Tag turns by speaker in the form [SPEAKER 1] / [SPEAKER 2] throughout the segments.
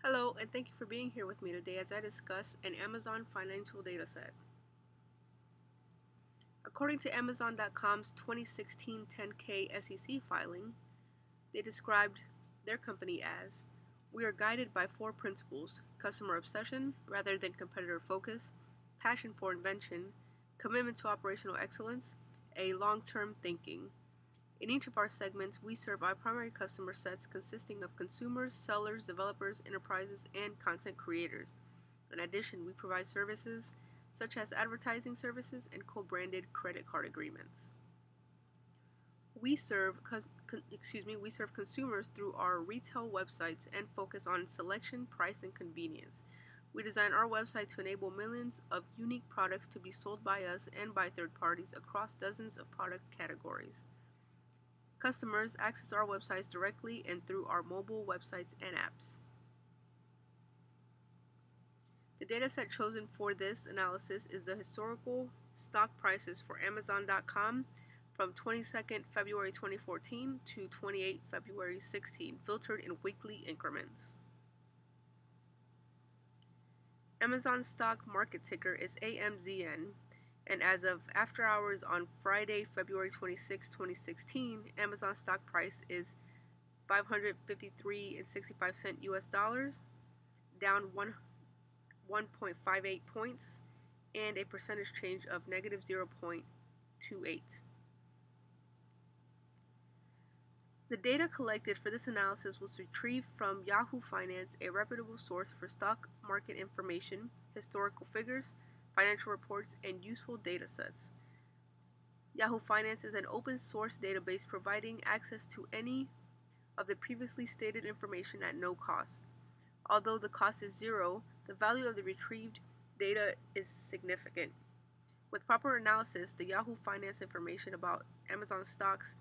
[SPEAKER 1] Hello, and thank you for being here with me today as I discuss an Amazon financial dataset. According to Amazon.com's 2016 10K SEC filing, they described their company as, "We are guided by four principles: customer obsession rather than competitor focus, passion for invention, commitment to operational excellence, a long-term thinking. In each of our segments, we serve our primary customer sets consisting of consumers, sellers, developers, enterprises, and content creators. In addition, we provide services such as advertising services and co-branded credit card agreements. We serve consumers through our retail websites and focus on selection, price, and convenience. We design our website to enable millions of unique products to be sold by us and by third parties across dozens of product categories. Customers access our websites directly and through our mobile websites and apps." The dataset chosen for this analysis is the historical stock prices for Amazon.com from 22nd February 2014 to 28 February 16, filtered in weekly increments. Amazon stock market ticker is AMZN, and as of after hours on Friday, February 26, 2016, Amazon stock price is $553.65 US dollars, down 1.58 points, and a percentage change of negative 0.28. The data collected for this analysis was retrieved from Yahoo Finance, a reputable source for stock market information, historical figures, financial reports, and useful data sets. Yahoo Finance is an open source database providing access to any of the previously stated information at no cost. Although the cost is zero, the value of the retrieved data is significant. With proper analysis, the Yahoo Finance information about Amazon stocks,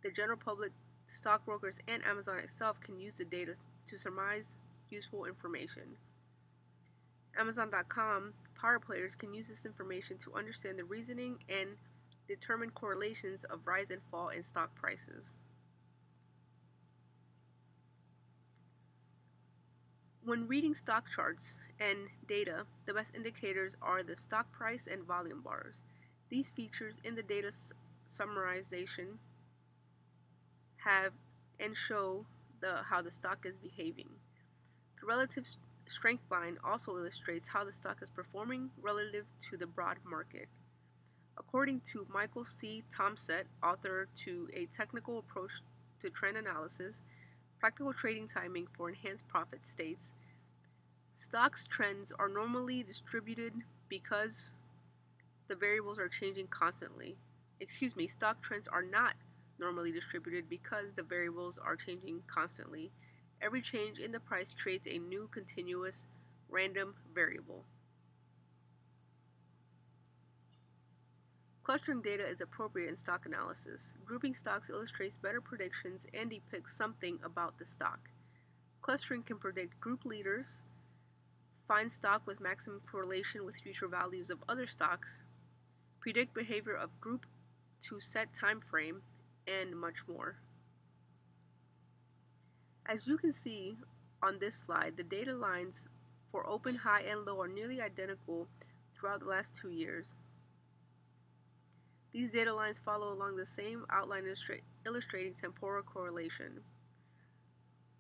[SPEAKER 1] the general public, stockbrokers, and Amazon itself can use the data to surmise useful information. Amazon.com power players can use this information to understand the reasoning and determine correlations of rise and fall in stock prices. When reading stock charts and data, the best indicators are the stock price and volume bars. These features in the data summarization have and show how the stock is behaving. The relative strength line also illustrates how the stock is performing relative to the broad market. According to Michael C. Tomset, author to A Technical Approach to Trend Analysis, Practical Trading Timing for Enhanced Profit, states, "Stocks trends are normally distributed because the variables are changing constantly." Stock trends are not normally distributed because the variables are changing constantly. Every change in the price creates a new continuous random variable. Clustering data is appropriate in stock analysis. Grouping stocks illustrates better predictions and depicts something about the stock. Clustering can predict group leaders, find stock with maximum correlation with future values of other stocks, predict behavior of group to set time frame, and much more. As you can see on this slide, the data lines for open, high, and low are nearly identical throughout the last 2 years. These data lines follow along the same outline illustrating temporal correlation.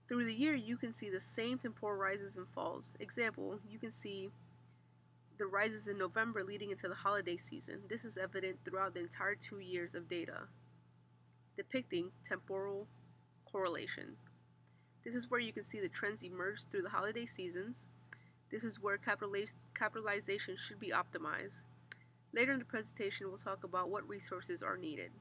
[SPEAKER 1] Through the year, you can see the same temporal rises and falls. Example, you can see the rises in November leading into the holiday season. This is evident throughout the entire 2 years of data, depicting temporal correlation. This is where you can see the trends emerge through the holiday seasons. This is where capitalization should be optimized. Later in the presentation, we'll talk about what resources are needed.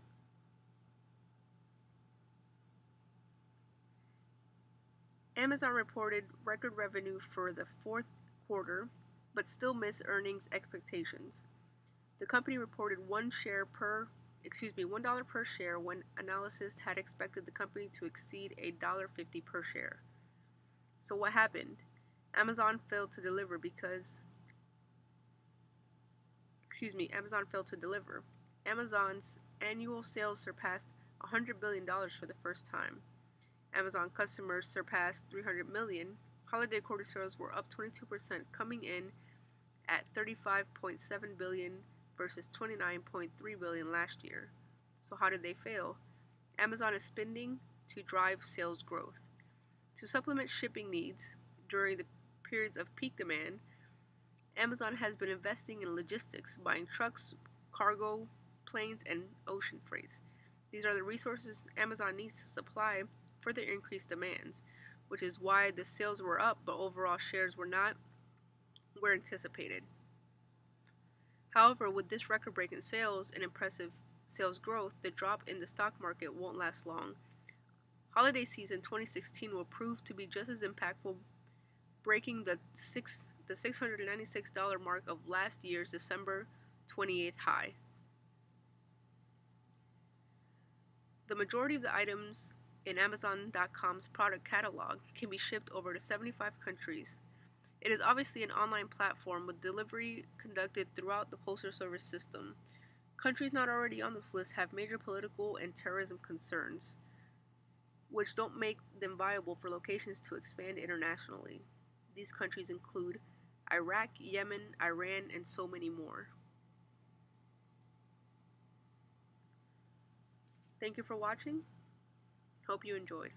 [SPEAKER 1] Amazon reported record revenue for the fourth quarter, but still missed earnings expectations. The company reported $1 per share when analysts had expected the company to exceed $1.50 per share. So what happened? Amazon failed to deliver Amazon's annual sales surpassed $100 billion for the first time. Amazon customers surpassed 300 million, holiday quarter sales were up 22%, coming in at 35.7 billion versus 29.3 billion last year. So how did they fail? Amazon is spending to drive sales growth. To supplement shipping needs during the periods of peak demand, Amazon has been investing in logistics, buying trucks, cargo, planes, and ocean freights. These are the resources Amazon needs to supply further increased demands, which is why the sales were up but overall shares were anticipated. However, with this record-breaking sales and impressive sales growth, the drop in the stock market won't last long. Holiday season 2016 will prove to be just as impactful, breaking the $696 mark of last year's December 28th high. The majority of the items in Amazon.com's product catalog can be shipped over to 75 countries. It is obviously an online platform with delivery conducted throughout the postal service system. Countries not already on this list have major political and terrorism concerns, which don't make them viable for locations to expand internationally. These countries include Iraq, Yemen, Iran, and so many more. Thank you for watching. Hope you enjoyed.